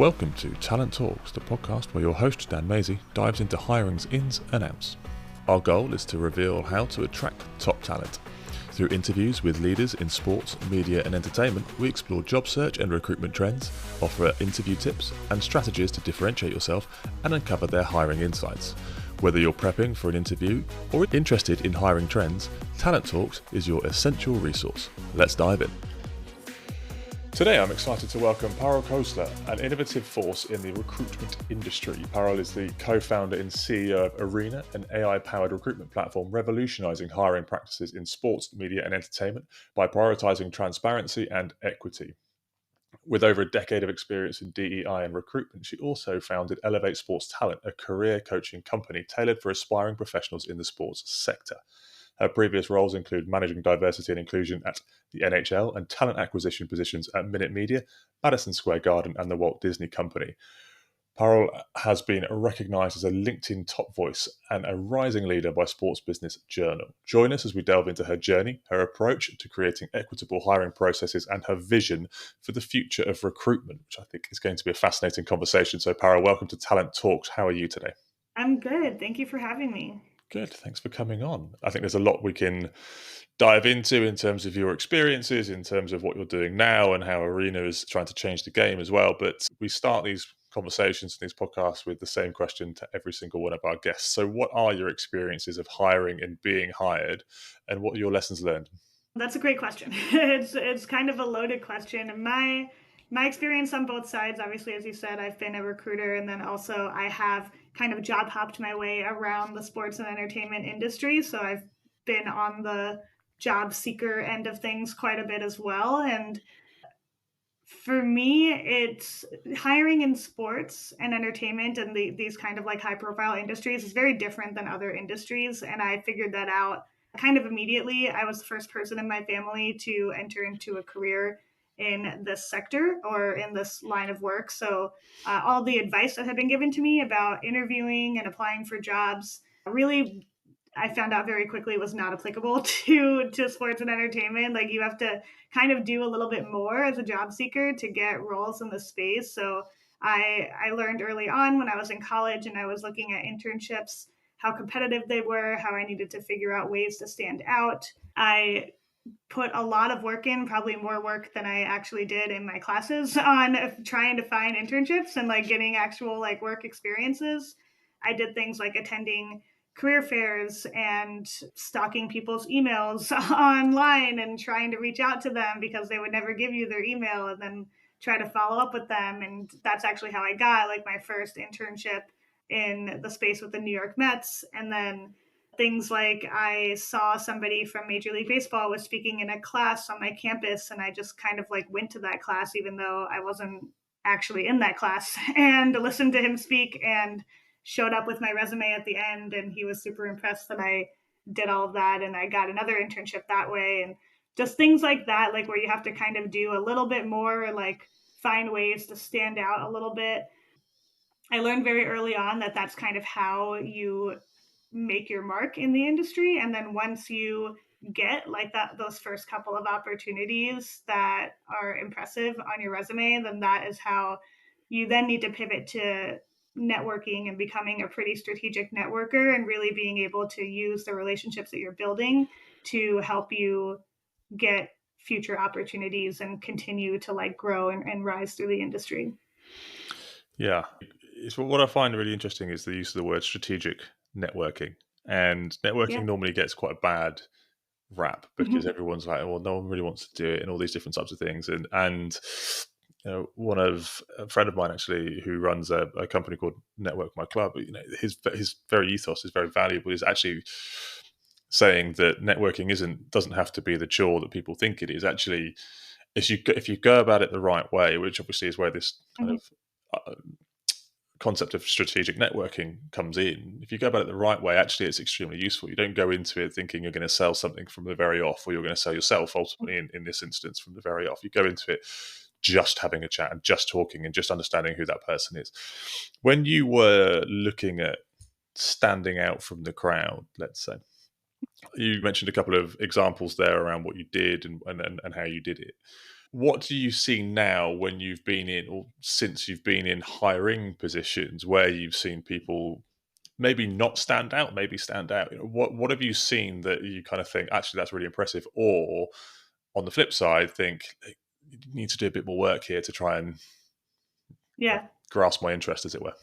Welcome to Talent Talks, the podcast where your host, Dan Maisey, dives into hiring's ins and outs. Our goal is to reveal how to attract top talent. Through interviews with leaders in sports, media and entertainment, we explore job search and recruitment trends, offer interview tips and strategies to differentiate yourself and uncover their hiring insights. Whether you're prepping for an interview or interested in hiring trends, Talent Talks is your essential resource. Let's dive in. Today I'm excited to welcome Parul Khosla, an innovative force in the recruitment industry. Parul is the co-founder and CEO of Arena, an AI-powered recruitment platform revolutionising hiring practices in sports, media and entertainment by prioritising transparency and equity. With over a decade of experience in DEI and recruitment, she also founded Elevate Sports Talent, a career coaching company tailored for aspiring professionals in the sports sector. Her previous roles include managing diversity and inclusion at the NHL and talent acquisition positions at Minute Media, Madison Square Garden, and the Walt Disney Company. Parul has been recognised as a LinkedIn top voice and a rising leader by Sports Business Journal. Join us as we delve into her journey, her approach to creating equitable hiring processes, and her vision for the future of recruitment, which I think is going to be a fascinating conversation. So, Parul, welcome to Talent Talks. How are you today? I'm good. Thank you for having me. Good. Thanks for coming on. I think there's a lot we can dive into in terms of your experiences, in terms of what you're doing now and how Arena is trying to change the game as well. But we start these conversations and these podcasts with the same question to every single one of our guests. So what are your experiences of hiring and being hired, and what are your lessons learned? That's a great question. It's kind of a loaded question. And my experience on both sides, obviously, as you said, I've been a recruiter, and then also I have kind of job hopped my way around the sports and entertainment industry. So I've been on the job seeker end of things quite a bit as well. And for me, it's hiring in sports and entertainment and these kind of like high profile industries is very different than other industries. And I figured that out kind of immediately. I was the first person in my family to enter into a career in this sector or in this line of work. So all the advice that had been given to me about interviewing and applying for jobs really I found out very quickly was not applicable to sports and entertainment. Like you have to kind of do a little bit more as a job seeker to get roles in the space. So I learned early on when I was in college and I was looking at internships how competitive they were, how I needed to figure out ways to stand out. I put a lot of work in, probably more work than I actually did in my classes on trying to find internships and like getting actual like work experiences. I did things like attending career fairs and stalking people's emails online and trying to reach out to them because they would never give you their email, and then try to follow up with them. And that's actually how I got like my first internship in the space with the New York Mets. And then things like I saw somebody from Major League Baseball was speaking in a class on my campus, and I just kind of like went to that class even though I wasn't actually in that class, and listened to him speak and showed up with my resume at the end, and he was super impressed that I did all of that, and I got another internship that way. And just things like that, like where you have to kind of do a little bit more, like find ways to stand out a little bit. I learned very early on that that's kind of how you make your mark in the industry. And then once you get like that, those first couple of opportunities that are impressive on your resume, then that is how you then need to pivot to networking and becoming a pretty strategic networker and really being able to use the relationships that you're building to help you get future opportunities and continue to like grow and rise through the industry. Yeah. It's what I find really interesting is the use of the word strategic networking. And networking Yeah. normally gets quite a bad rap because everyone's like, well, no one really wants to do it, and all these different types of things. And a friend of mine actually who runs a company called Network My Club, his very ethos is very valuable. Is actually saying that networking doesn't have to be the chore that people think it is. Actually, if you go about it the right way, which obviously is where this kind of concept of strategic networking comes in. If you go about it the right way, actually it's extremely useful. You don't go into it thinking you're going to sell something from the very off, or you're going to sell yourself ultimately in this instance from the very off. You go into it just having a chat and just talking and just understanding who that person is. When you were looking at standing out from the crowd, let's say, you mentioned a couple of examples there around what you did and how you did it. What do you see now when you've been in, or since you've been in hiring positions where you've seen people maybe not stand out, maybe stand out? What have you seen that you kind of think, actually, that's really impressive? Or on the flip side, think, "Hey, you need to do a bit more work here to try and Yeah. grasp my interest, as it were."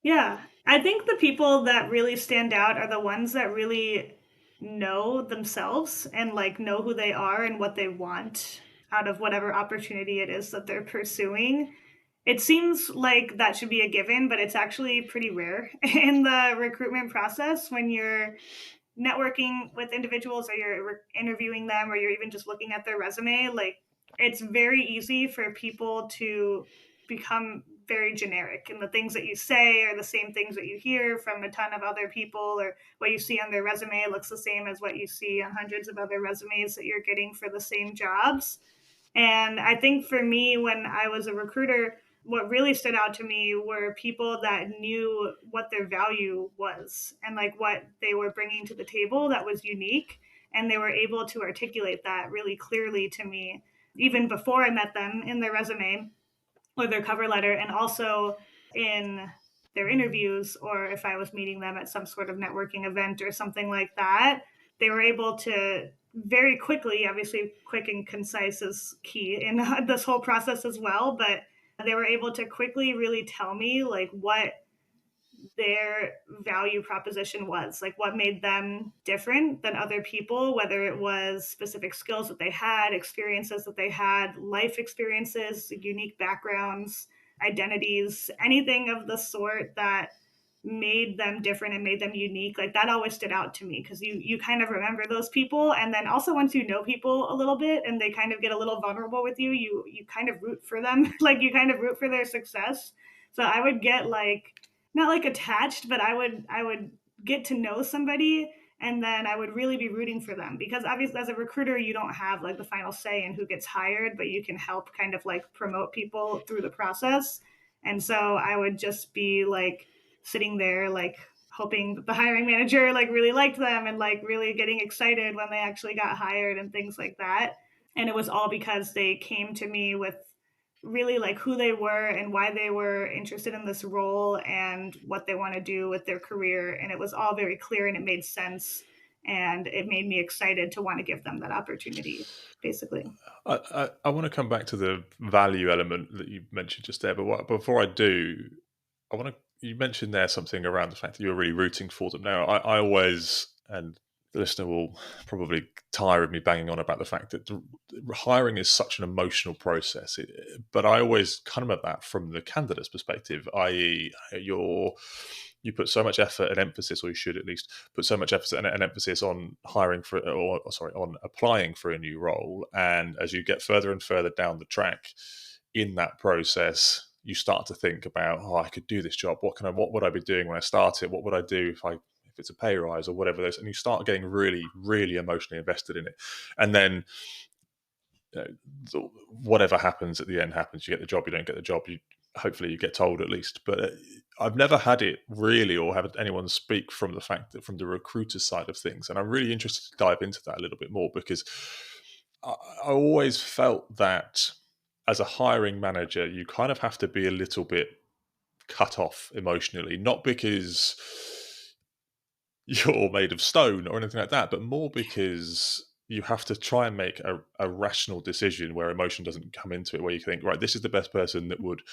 Yeah. I think the people that really stand out are the ones that really know themselves and like know who they are and what they want out of whatever opportunity it is that they're pursuing. It seems like that should be a given, but it's actually pretty rare in the recruitment process when you're networking with individuals or you're interviewing them or you're even just looking at their resume. Like, it's very easy for people to become very generic, and the things that you say are the same things that you hear from a ton of other people, or what you see on their resume looks the same as what you see on hundreds of other resumes that you're getting for the same jobs. And I think for me, when I was a recruiter, what really stood out to me were people that knew what their value was and like what they were bringing to the table that was unique. And they were able to articulate that really clearly to me, even before I met them, in their resume or their cover letter, and also in their interviews, or if I was meeting them at some sort of networking event or something like that. They were able to very quickly, obviously, quick and concise is key in this whole process as well, but they were able to quickly really tell me like what their value proposition was, like what made them different than other people, whether it was specific skills that they had, experiences that they had, life experiences, unique backgrounds, identities, anything of the sort that made them different and made them unique. Like, that always stood out to me, because you kind of remember those people, and then also once you know people a little bit and they kind of get a little vulnerable with you, you kind of root for them. Like, you kind of root for their success. So I would get like, not like attached, but I would get to know somebody, and then I would really be rooting for them, because obviously as a recruiter you don't have like the final say in who gets hired, but you can help kind of like promote people through the process. And so I would just be like sitting there like hoping that the hiring manager like really liked them, and like really getting excited when they actually got hired and things like that. And it was all because they came to me with really like who they were and why they were interested in this role and what they want to do with their career. And it was all very clear and it made sense. And it made me excited to want to give them that opportunity, basically. I want to come back to the value element that you mentioned just there, but before I do, I want to. You mentioned there something around the fact that you're really rooting for them. Now, I always, and the listener will probably tire of me banging on about the fact that hiring is such an emotional process, but I always come at that from the candidate's perspective, i.e., you put so much effort and emphasis, or you should at least put so much effort and emphasis on hiring for, or sorry, on applying for a new role. And as you get further and further down the track in that process, you start to think about, oh, I could do this job. What would I be doing when I start it? What would I do if it's a pay rise or whatever it is? And you start getting really, really emotionally invested in it. And then whatever happens at the end happens. You get the job, you don't get the job. Hopefully you get told at least. But I've never had it really, or have anyone speak from the fact that from the recruiter side of things. And I'm really interested to dive into that a little bit more, because I always felt that as a hiring manager, you kind of have to be a little bit cut off emotionally, not because you're made of stone or anything like that, but more because you have to try and make a rational decision where emotion doesn't come into it, where you think, right, this is the best person that would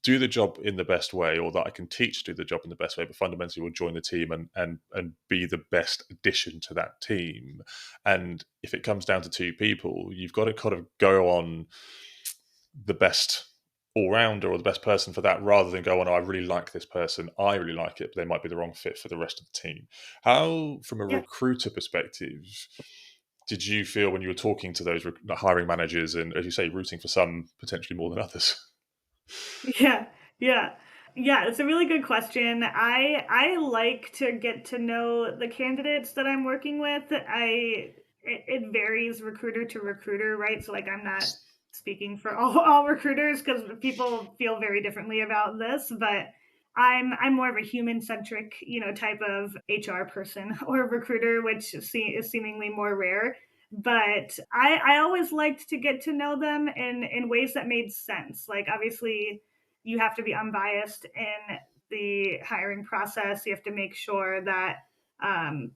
do the job in the best way, or that I can teach to do the job in the best way, but fundamentally will join the team and be the best addition to that team. And if it comes down to two people, you've got to kind of go on the best all-rounder or the best person for that, rather than go on, oh, I really like this person, I really like it, but they might be the wrong fit for the rest of the team. How, from a Yeah. recruiter perspective, did you feel when you were talking to those hiring managers and, as you say, rooting for some potentially more than others? Yeah, yeah. Yeah, it's a really good question. I like to get to know the candidates that I'm working with. It varies recruiter to recruiter, right? So like, I'm not speaking for all recruiters, because people feel very differently about this, but I'm more of a human centric, type of HR person or recruiter, which is seemingly more rare. But I always liked to get to know them in ways that made sense. Like, obviously, you have to be unbiased in the hiring process. You have to make sure that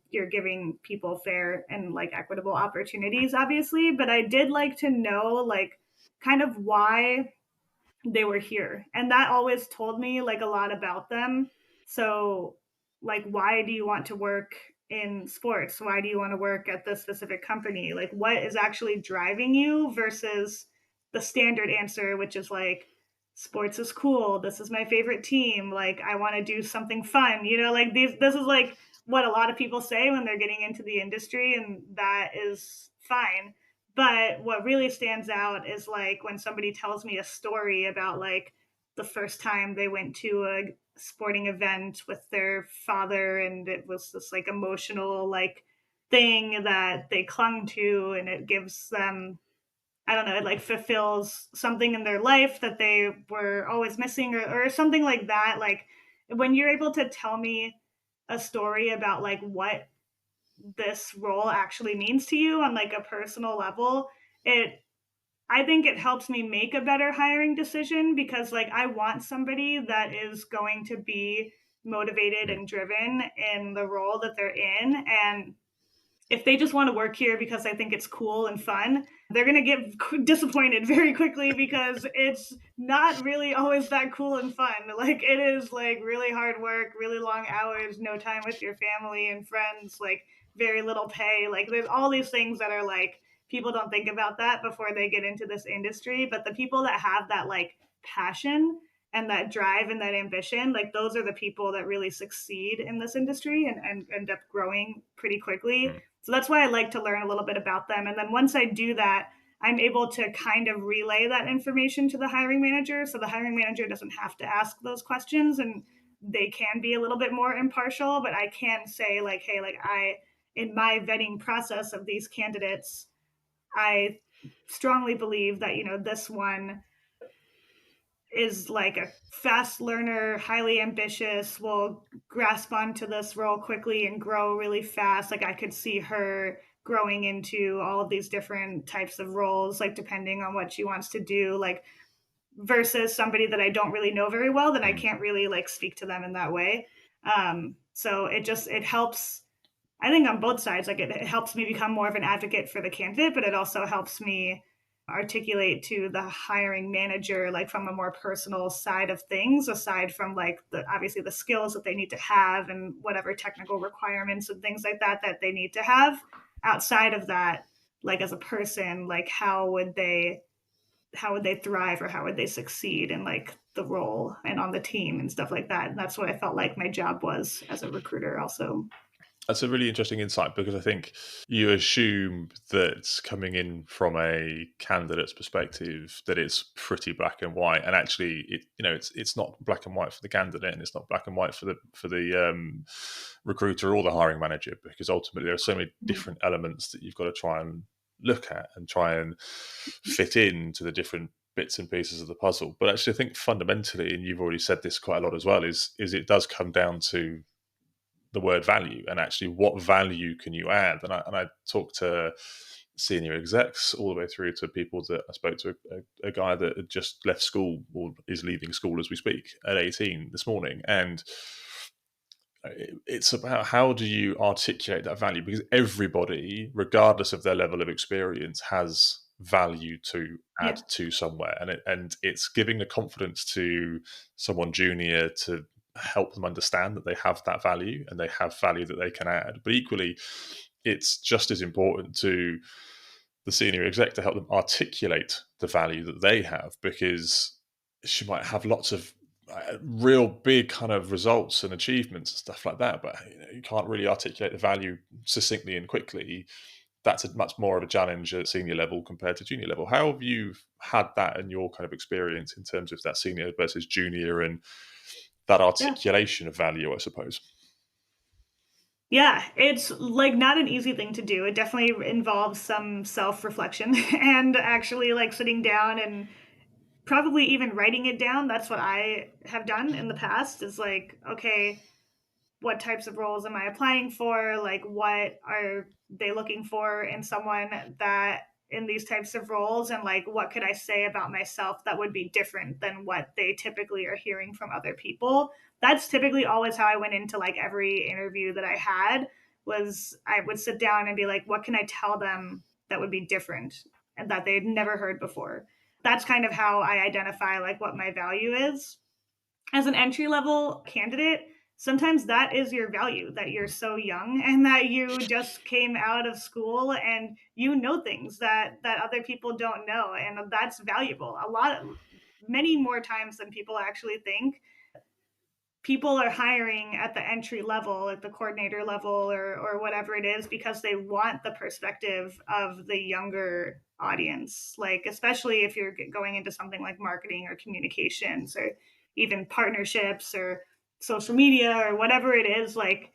you're giving people fair and like equitable opportunities, obviously. But I did like to know, like, kind of why they were here. And that always told me like a lot about them. So, like, why do you want to work in sports? Why do you want to work at this specific company? Like, what is actually driving you versus the standard answer, which is like, sports is cool. This is my favorite team. Like, I want to do something fun. Like this is like what a lot of people say when they're getting into the industry, and that is fine. But what really stands out is like when somebody tells me a story about like the first time they went to a sporting event with their father, and it was this like emotional like thing that they clung to, and it gives them, I don't know, it like fulfills something in their life that they were always missing, or something like that. Like, when you're able to tell me a story about like what this role actually means to you on like a personal level, it I think it helps me make a better hiring decision, because like I want somebody that is going to be motivated Mm. and driven in the role that they're in. And if they just want to work here because they think it's cool and fun, they're going to get disappointed very quickly, because it's not really always that cool and fun. Like, it is like really hard work, really long hours, no time with your family and friends, like very little pay. Like, there's all these things that are like, people don't think about that before they get into this industry. But the people that have that like passion and that drive and that ambition, like those are the people that really succeed in this industry and end up growing pretty quickly. Mm. So that's why I like to learn a little bit about them. And then once I do that, I'm able to kind of relay that information to the hiring manager. So the hiring manager doesn't have to ask those questions, and they can be a little bit more impartial. But I can say, like, hey, like, in my vetting process of these candidates, I strongly believe that, this one is like a fast learner, highly ambitious, will grasp onto this role quickly and grow really fast. Like, I could see her growing into all of these different types of roles, like depending on what she wants to do, like versus somebody that I don't really know very well, then I Mm. can't really like speak to them in that way. So it helps, I think, on both sides. Like, it helps me become more of an advocate for the candidate, but it also helps me articulate to the hiring manager, like from a more personal side of things, aside from like obviously the skills that they need to have and whatever technical requirements and things like that they need to have. Outside of that, like as a person, like how would they thrive, or how would they succeed in like the role and on the team and stuff like that. And that's what I felt like my job was as a recruiter also. That's a really interesting insight, because I think you assume that coming in from a candidate's perspective that it's pretty black and white, and actually, it's not black and white for the candidate, and it's not black and white for the recruiter or the hiring manager, because ultimately there are so many different elements that you've got to try and look at and try and fit into the different bits and pieces of the puzzle. But actually, I think fundamentally, and you've already said this quite a lot as well, is it does come down to the word value, and actually what value can you add. And I talked to senior execs all the way through to people that I spoke to, a guy that had just left school, or is leaving school as we speak, at 18 this morning. And it's about how do you articulate that value, because everybody, regardless of their level of experience, has value to add Yeah. to somewhere, and it's giving the confidence to someone junior to help them understand that they have that value and they have value that they can add. But equally, it's just as important to the senior exec to help them articulate the value that they have, because she might have lots of real big kind of results and achievements and stuff like that, but you can't really articulate the value succinctly and quickly. That's a much more of a challenge at senior level compared to junior level. How have you had that in your kind of experience in terms of that senior versus junior and that Yeah. articulation of value, I suppose? Yeah, it's like not an easy thing to do. It definitely involves some self-reflection and actually like sitting down and probably even writing it down. That's what I have done in the past, is like, okay, what types of roles am I applying for? Like, what are they looking for in someone that in these types of roles? And like, what could I say about myself that would be different than what they typically are hearing from other people? That's typically always how I went into like every interview that I had. Was I would sit down and be like, what can I tell them that would be different and that they'd never heard before? That's kind of how I identify like what my value is. As an entry level candidate, sometimes that is your value, that you're so young and that you just came out of school and you know things that other people don't know, and that's valuable. Many more times than people actually think. People are hiring at the entry level, at the coordinator level, or whatever it is, because they want the perspective of the younger audience. Like, especially if you're going into something like marketing or communications or even partnerships or social media or whatever it is, like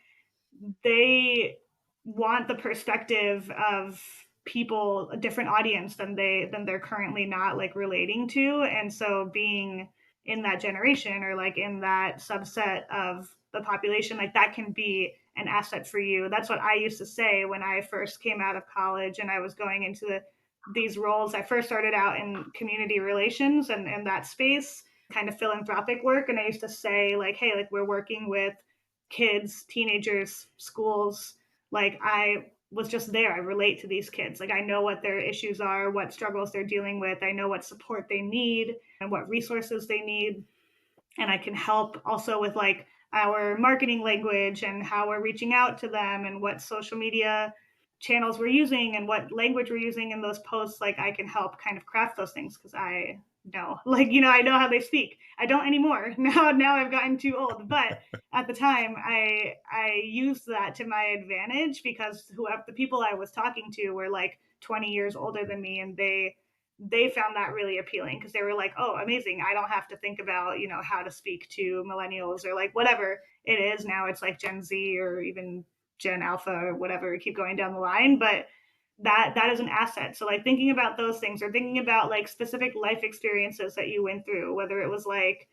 they want the perspective of people, a different audience than they're currently not like relating to. And so being in that generation or like in that subset of the population, like that can be an asset for you. That's what I used to say when I first came out of college and I was going into these roles. I first started out in community relations and that space, kind of philanthropic work. And I used to say like, hey, like we're working with kids, teenagers, schools. Like I was just there. I relate to these kids. Like I know what their issues are, what struggles they're dealing with. I know what support they need and what resources they need. And I can help also with like our marketing language and how we're reaching out to them and what social media channels we're using and what language we're using in those posts. Like I can help kind of craft those things because I know, like, you know, I know how they speak. I don't anymore. Now I've gotten too old. But at the time I used that to my advantage because whoever the people I was talking to were like 20 years older than me, and they found that really appealing because they were like, oh, amazing. I don't have to think about, you know, how to speak to millennials or like whatever it is. Now it's like Gen Z or even Gen Alpha or whatever, keep going down the line. But that is an asset. So like thinking about those things or thinking about like specific life experiences that you went through, whether it was like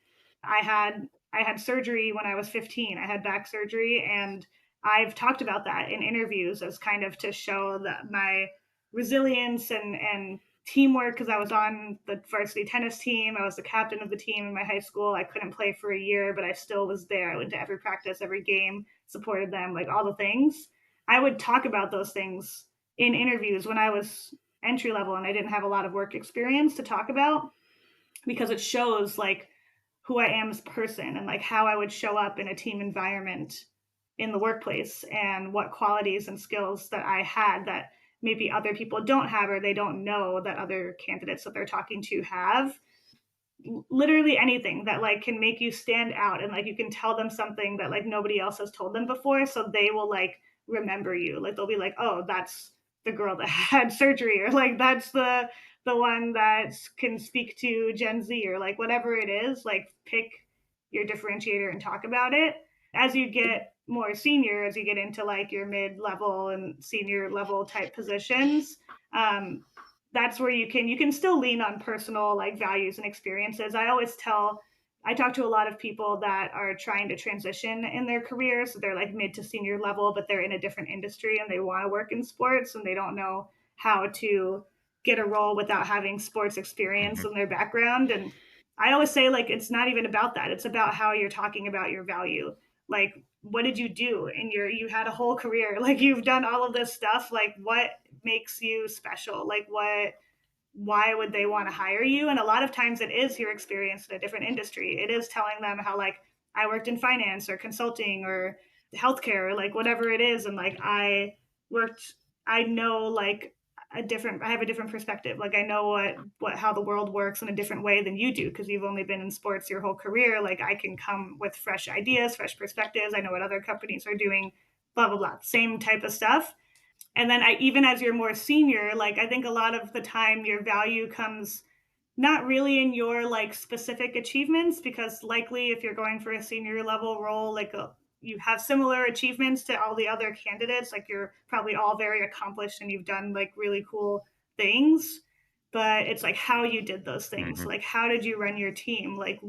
I had surgery when I was 15. I had back surgery, and I've talked about that in interviews as kind of to show that my resilience and teamwork, because I was on the varsity tennis team. I was the captain of the team in my high school. I couldn't play for a year, but I still was there. I went to every practice, every game, supported them, like all the things. I would talk about those things in interviews when I was entry level and I didn't have a lot of work experience to talk about, because it shows like who I am as a person and like how I would show up in a team environment in the workplace and what qualities and skills that I had that maybe other people don't have or they don't know that other candidates that they're talking to have. Literally anything that like can make you stand out and like you can tell them something that like nobody else has told them before, so they will like remember you. Like they'll be like, oh, that's the girl that had surgery, or like that's the one that can speak to Gen Z, or like whatever it is. Like pick your differentiator and talk about it. As you get more senior, as you get into like your mid-level and senior level type positions, that's where you can still lean on personal like values and experiences. I talk to a lot of people that are trying to transition in their careers. So they're like mid to senior level, but they're in a different industry and they want to work in sports and they don't know how to get a role without having sports experience in their background. And I always say like it's not even about that. It's about how you're talking about your value. Like what did you do in you had a whole career, like you've done all of this stuff, like what makes you special, like why would they want to hire you? And a lot of times it is your experience in a different industry. It is telling them how like I worked in finance or consulting or healthcare or like whatever it is, and like worked I know like I have a different perspective. Like I know what how the world works in a different way than you do because you've only been in sports your whole career. Like I can come with fresh ideas, fresh perspectives. I know what other companies are doing, blah blah blah. Same type of stuff. And then even as you're more senior, like I think a lot of the time your value comes not really in your like specific achievements, because likely if you're going for a senior level role, like you have similar achievements to all the other candidates. Like you're probably all very accomplished and you've done like really cool things, but it's like how you did those things. Like how did you run your team? Like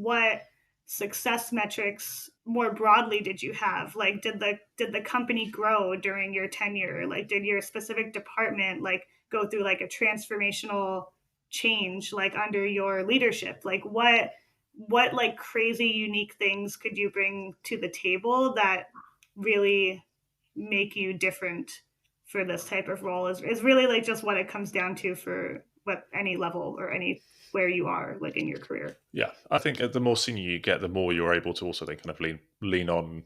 success metrics more broadly did you have? Like, did the company grow during your tenure? Like, did your specific department like go through like a transformational change like under your leadership? Like, what like crazy unique things could you bring to the table that really make you different for this type of role? Is really like just what it comes down to for what any level or any where you are like in your career. Yeah, I think the more senior you get, the more you're able to also then kind of lean on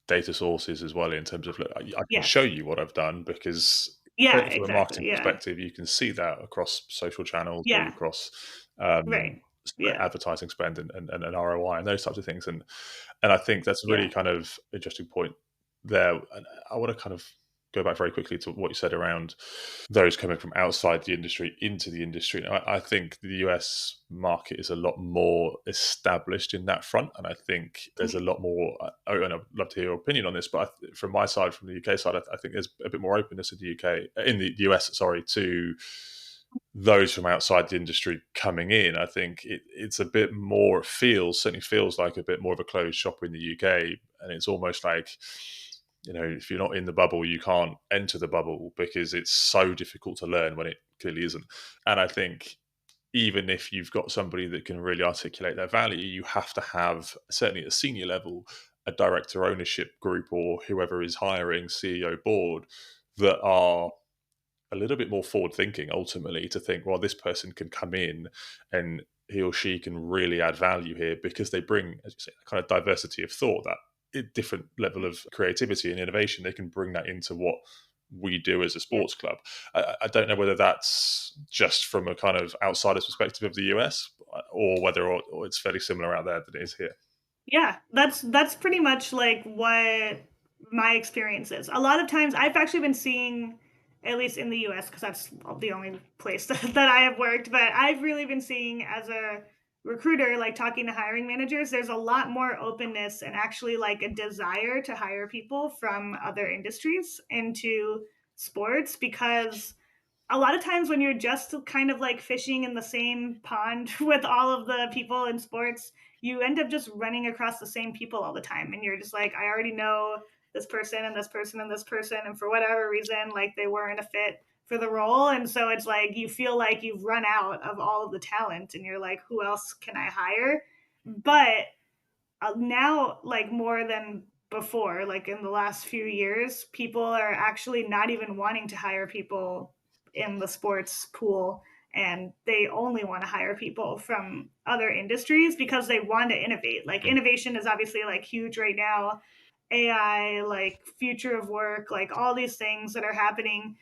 data sources as well in terms of, look, I can show Yes. you what I've done because Yeah, from a exactly. marketing Yeah. perspective, you can see that across social channels or Yeah. across Right. Yeah. advertising spend and ROI and those types of things. And I think that's a really Yeah. kind of interesting point there. And I want to kind of go back very quickly to what you said around those coming from outside the industry into the industry. And I think the US market is a lot more established in that front. And I think there's a lot more, and I'd love to hear your opinion on this, but from my side, from the UK side, I think there's a bit more openness in the UK, in the US, sorry, to those from outside the industry coming in. I think it's a bit more, certainly feels like a bit more of a closed shop in the UK. And it's almost like, if you're not in the bubble, you can't enter the bubble because it's so difficult to learn when it clearly isn't. And I think even if you've got somebody that can really articulate their value, you have to have, certainly at a senior level, a director ownership group or whoever is hiring, CEO, board, that are a little bit more forward thinking ultimately, to think, well, this person can come in and he or she can really add value here because they bring, as you say, a kind of diversity of thought, that different level of creativity and innovation. They can bring that into what we do as a Yeah. sports club. I don't know whether that's just from a kind of outsider's perspective of the US, or whether or it's fairly similar out there than it is here. Yeah, that's pretty much like what my experience is. A lot of times I've actually been seeing, at least in the US, because that's the only place that I have worked, but I've really been seeing as a recruiter, like talking to hiring managers, there's a lot more openness and actually like a desire to hire people from other industries into sports, because a lot of times when you're just kind of like fishing in the same pond with all of the people in sports, you end up just running across the same people all the time. And you're just like, I already know this person and this person and this person. And for whatever reason, like they weren't a fit for the role. And so it's like you feel like you've run out of all of the talent and you're like, who else can I hire? But now, like more than before, like in the last few years, people are actually not even wanting to hire people in the sports pool, and they only want to hire people from other industries because they want to innovate. Like innovation is obviously like huge right now. AI, like future of work, like all these things that are happening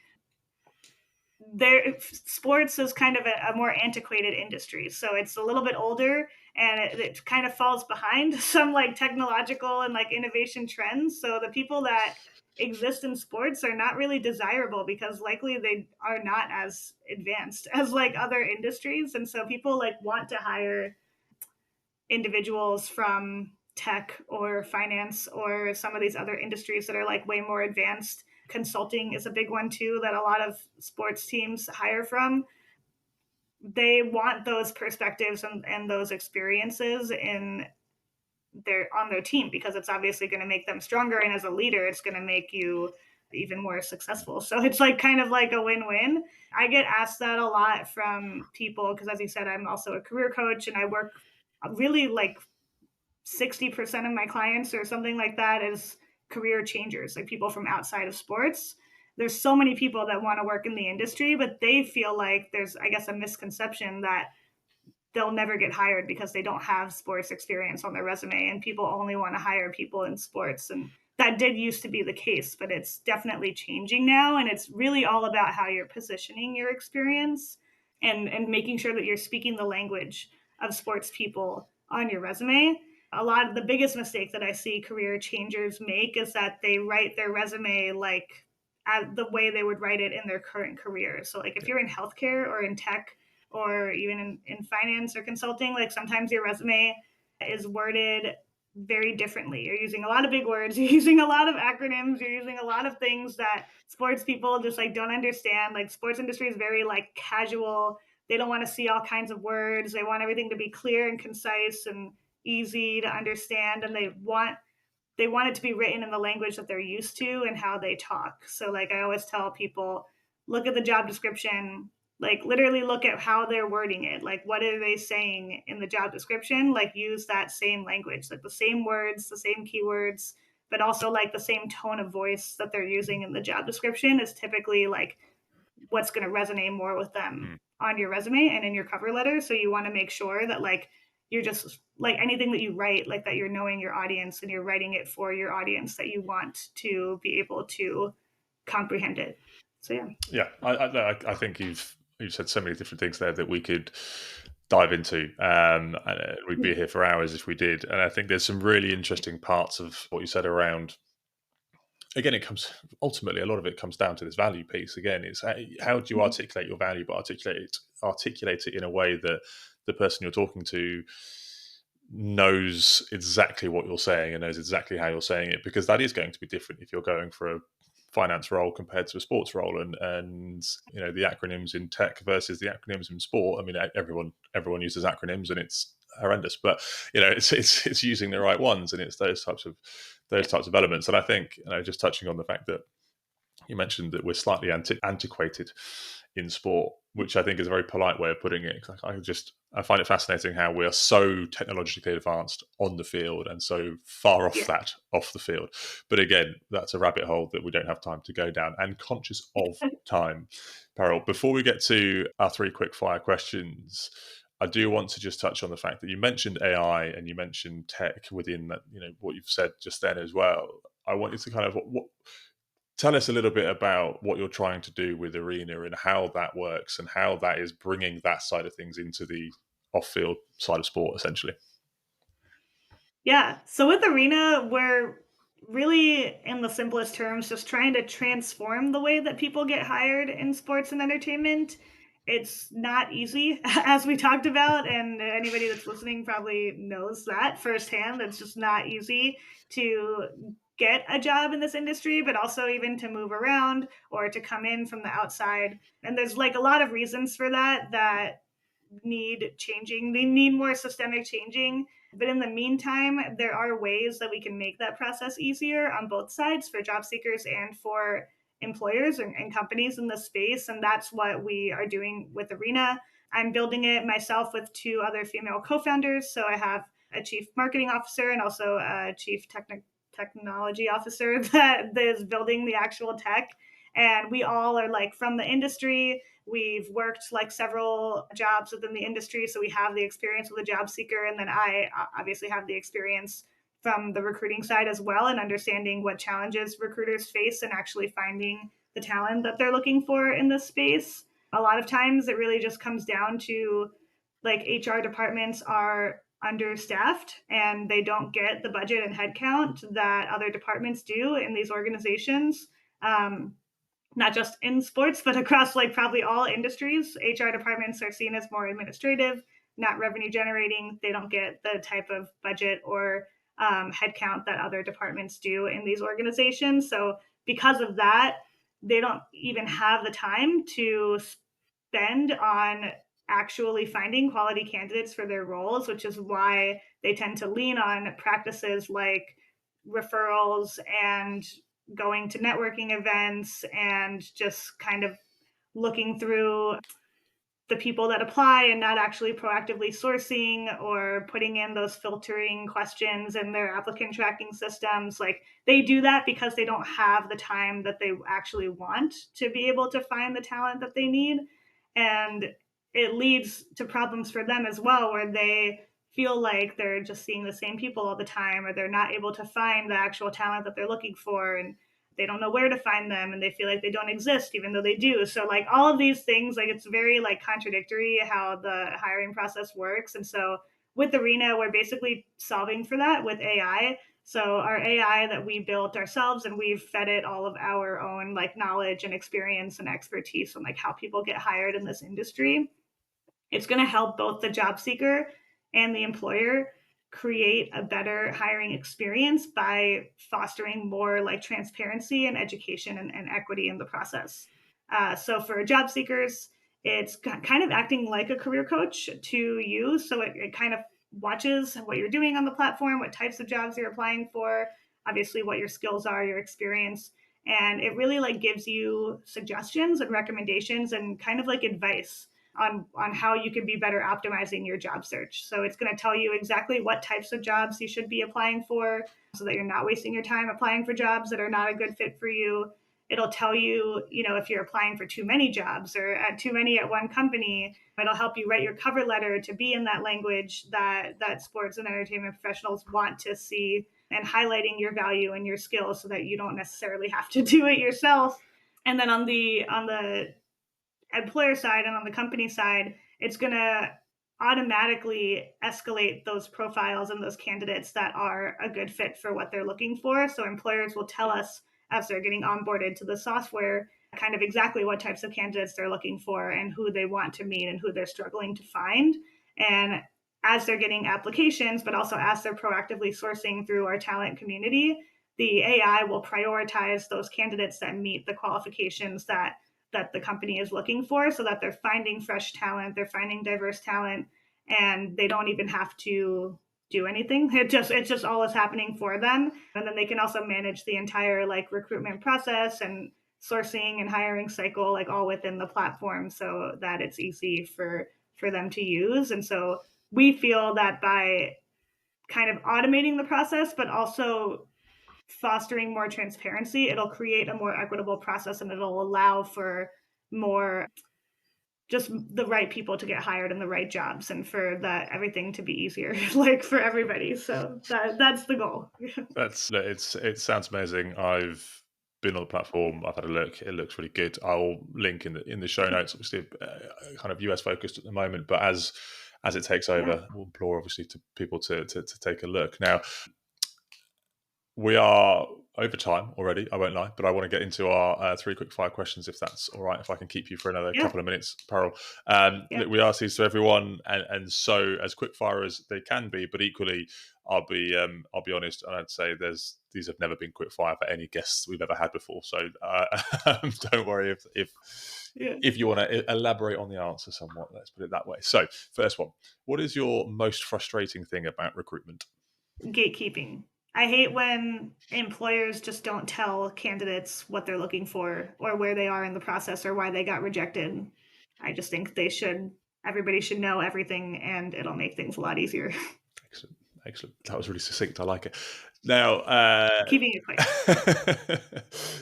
there. Sports is kind of a more antiquated industry, so it's a little bit older, and it kind of falls behind some like technological and like innovation trends. So the people that exist in sports are not really desirable because likely they are not as advanced as like other industries, and so people like want to hire individuals from tech or finance or some of these other industries that are like way more advanced. Consulting is a big one too that a lot of sports teams hire from. They want those perspectives and those experiences in on their team because it's obviously going to make them stronger, and as a leader it's going to make you even more successful. So it's like kind of like a win-win. I get asked that a lot from people because, as you said, I'm also a career coach and I work really like 60% of my clients or something like that is career changers, like people from outside of sports. There's so many people that want to work in the industry, but they feel like there's, I guess, a misconception that they'll never get hired because they don't have sports experience on their resume, and people only want to hire people in sports. And that did used to be the case, but it's definitely changing now, and it's really all about how you're positioning your experience and making sure that you're speaking the language of sports people on your resume. A lot of the biggest mistake that I see career changers make is that they write their resume like the way they would write it in their current career. So like if you're in healthcare or in tech or even in finance or consulting, like sometimes your resume is worded very differently. You're using a lot of big words, you're using a lot of acronyms, you're using a lot of things that sports people just like don't understand. Like sports industry is very like casual. They don't want to see all kinds of words. They want everything to be clear and concise and easy to understand, and they want it to be written in the language that they're used to and how they talk. So like I always tell people, look at the job description, like literally look at how they're wording it. Like what are they saying in the job description? Like use that same language, like the same words, the same keywords, but also like the same tone of voice that they're using in the job description is typically like what's going to resonate more with them on your resume and in your cover letter. So you want to make sure that like you're just like anything that you write, like that you're knowing your audience and you're writing it for your audience that you want to be able to comprehend it. So yeah, I think you've said so many different things there that we could dive into. We'd be here for hours if we did. And I think there's some really interesting parts of what you said around. Again, it comes ultimately. A lot of it comes down to this value piece. Again, it's how do you articulate your value, but articulate it in a way that the person you're talking to knows exactly what you're saying and knows exactly how you're saying it, because that is going to be different if you're going for a finance role compared to a sports role, and you know the acronyms in tech versus the acronyms in sport. I mean, everyone uses acronyms and it's horrendous, but you know it's using the right ones, and it's those types of elements. And I think, you know, just touching on the fact that you mentioned that we're slightly antiquated in sport, which I think is a very polite way of putting it. I find it fascinating how we are so technologically advanced on the field and so far off the field. But again, that's a rabbit hole that we don't have time to go down, and conscious of time. Parul, before we get to our 3 quick fire questions, I do want to just touch on the fact that you mentioned AI and you mentioned tech within that, you know, what you've said just then as well. I want you to kind of tell us a little bit about what you're trying to do with Arena and how that works and how that is bringing that side of things into the off-field side of sport, essentially. Yeah. So with Arena, we're really, in the simplest terms, just trying to transform the way that people get hired in sports and entertainment. It's not easy, as we talked about, and anybody that's listening probably knows that firsthand. It's just not easy to get a job in this industry, but also even to move around or to come in from the outside. And there's like a lot of reasons for that need changing. They need more systemic changing. But in the meantime, there are ways that we can make that process easier on both sides for job seekers and for employers and companies in the space. And that's what we are doing with Arena. I'm building it myself with 2 other female co-founders. So I have a chief marketing officer and also a chief technology officer that is building the actual tech. And we all are like from the industry. We've worked like several jobs within the industry, so we have the experience with a job seeker. And then I obviously have the experience from the recruiting side as well, and understanding what challenges recruiters face and actually finding the talent that they're looking for in this space. A lot of times it really just comes down to like HR departments are understaffed and they don't get the budget and headcount that other departments do in these organizations. Not just in sports, but across like probably all industries. HR departments are seen as more administrative, not revenue generating. They don't get the type of budget or headcount that other departments do in these organizations. So because of that, they don't even have the time to spend on actually finding quality candidates for their roles, which is why they tend to lean on practices like referrals and going to networking events and just kind of looking through the people that apply and not actually proactively sourcing or putting in those filtering questions in their applicant tracking systems. Like they do that because they don't have the time that they actually want to be able to find the talent that they need. And it leads to problems for them as well, where they feel like they're just seeing the same people all the time, or they're not able to find the actual talent that they're looking for. And they don't know where to find them, and they feel like they don't exist even though they do. So like all of these things, like it's very like contradictory how the hiring process works. And so with Arena, we're basically solving for that with AI. So our AI that we built ourselves, and we've fed it all of our own like knowledge and experience and expertise on like how people get hired in this industry. It's going to help both the job seeker and the employer create a better hiring experience by fostering more like transparency and education and equity in the process. So for job seekers, it's kind of acting like a career coach to you. So it kind of watches what you're doing on the platform, what types of jobs you're applying for, obviously what your skills are, your experience. And it really like gives you suggestions and recommendations and kind of like advice on how you can be better optimizing your job search. So it's going to tell you exactly what types of jobs you should be applying for so that you're not wasting your time applying for jobs that are not a good fit for you. It'll tell you, if you're applying for too many jobs or at too many at one company. It'll help you write your cover letter to be in that language that sports and entertainment professionals want to see, and highlighting your value and your skills so that you don't necessarily have to do it yourself. And then on the employer side and on the company side, it's going to automatically escalate those profiles and those candidates that are a good fit for what they're looking for. So employers will tell us as they're getting onboarded to the software kind of exactly what types of candidates they're looking for and who they want to meet and who they're struggling to find. And as they're getting applications, but also as they're proactively sourcing through our talent community, the AI will prioritize those candidates that meet the qualifications that the company is looking for, so that they're finding fresh talent, they're finding diverse talent, and they don't even have to do anything. It's just all is happening for them. And then they can also manage the entire like recruitment process and sourcing and hiring cycle like all within the platform so that it's easy for them to use. And so we feel that by kind of automating the process, but also fostering more transparency, it'll create a more equitable process and it'll allow for more just the right people to get hired in the right jobs and for that everything to be easier like for everybody. So that's the goal. It sounds amazing. I've been on the platform. I've had a look. It looks really good. I'll link in the show notes. Obviously, kind of US focused at the moment, but as it takes over, we'll implore obviously to people to take a look. Now, we are over time already, I won't lie, but I want to get into our 3 quick fire questions, if that's all right, if I can keep you for another couple of minutes, Parul. Look, we ask these to everyone, and so as quick fire as they can be, but equally, I'll be honest, and I'd say these have never been quick fire for any guests we've ever had before. So don't worry if you want to elaborate on the answer somewhat. Let's put it that way. So first one, what is your most frustrating thing about recruitment? Gatekeeping. I hate when employers just don't tell candidates what they're looking for or where they are in the process or why they got rejected. I just think everybody should know everything, and it'll make things a lot easier. Excellent. That was really succinct. I like it. Now, keeping it quick.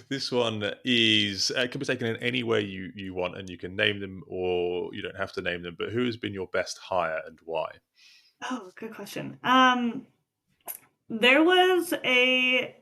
This one is can be taken in any way you want, and you can name them or you don't have to name them. But who has been your best hire and why? Oh, good question. There was a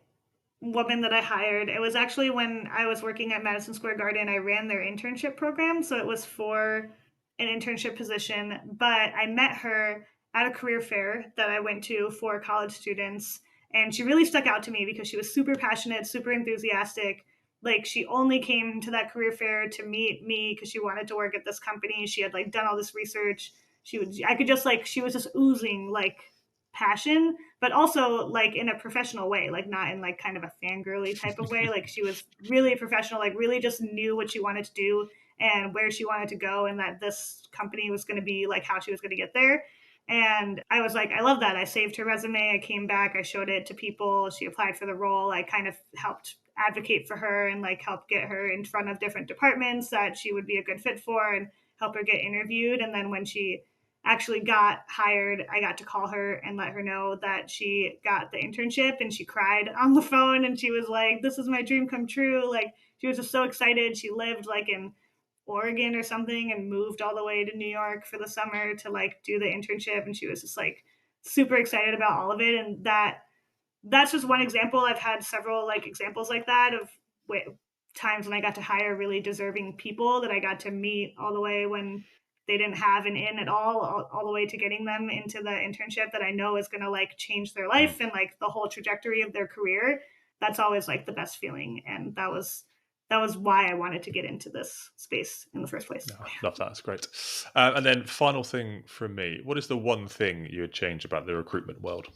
woman that I hired. It was actually when I was working at Madison Square Garden. I ran their internship program, so it was for an internship position. But I met her at a career fair that I went to for college students, and she really stuck out to me because she was super passionate, super enthusiastic. Like, she only came to that career fair to meet me because she wanted to work at this company. She had like done all this research. She was just oozing like passion, but also like in a professional way, like not in like kind of a fangirly type of way. Like, she was really professional, like really just knew what she wanted to do and where she wanted to go, and that this company was going to be like how she was going to get there. And I was like, I love that. I saved her resume. I came back, I showed it to people. She applied for the role. I kind of helped advocate for her and like help get her in front of different departments that she would be a good fit for and help her get interviewed. And then when she actually got hired, I got to call her and let her know that she got the internship, and she cried on the phone and she was like, this is my dream come true. Like, she was just so excited. She lived like in Oregon or something and moved all the way to New York for the summer to like do the internship, and she was just like super excited about all of it. And that's just one example. I've had several like examples like that of times when I got to hire really deserving people that I got to meet all the way when they didn't have an in at all the way to getting them into the internship that I know is going to like change their life and like the whole trajectory of their career. That's always like the best feeling. And that was why I wanted to get into this space in the first place. No, I love that. That's great. And then final thing from me, what is the one thing you would change about the recruitment world?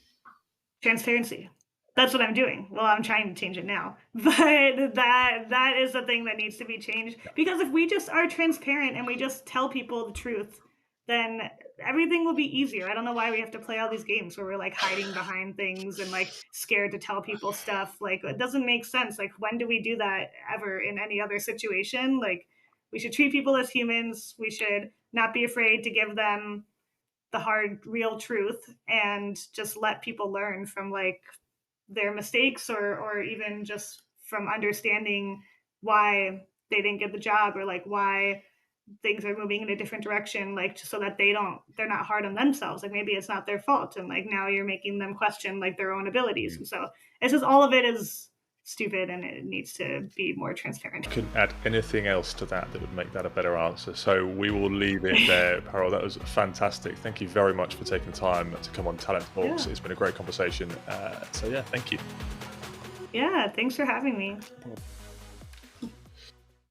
Transparency. That's what I'm doing. Well, I'm trying to change it now, but that is the thing that needs to be changed, because if we just are transparent and we just tell people the truth, then everything will be easier. I don't know why we have to play all these games where we're like hiding behind things and like scared to tell people stuff. Like, it doesn't make sense. Like, when do we do that ever in any other situation? Like, we should treat people as humans. We should not be afraid to give them the hard, real truth, and just let people learn from like their mistakes, or even just from understanding why they didn't get the job, or like why things are moving in a different direction, like so that they're not hard on themselves. Like, maybe it's not their fault, and like now you're making them question like their own abilities. And so it's just, all of it is stupid, and it needs to be more transparent. Can add anything else to that would make that a better answer. So we will leave it there, Parul. That was fantastic. Thank you very much for taking the time to come on Talent Talks. Yeah. It's been a great conversation. So yeah, thank you. Yeah, thanks for having me.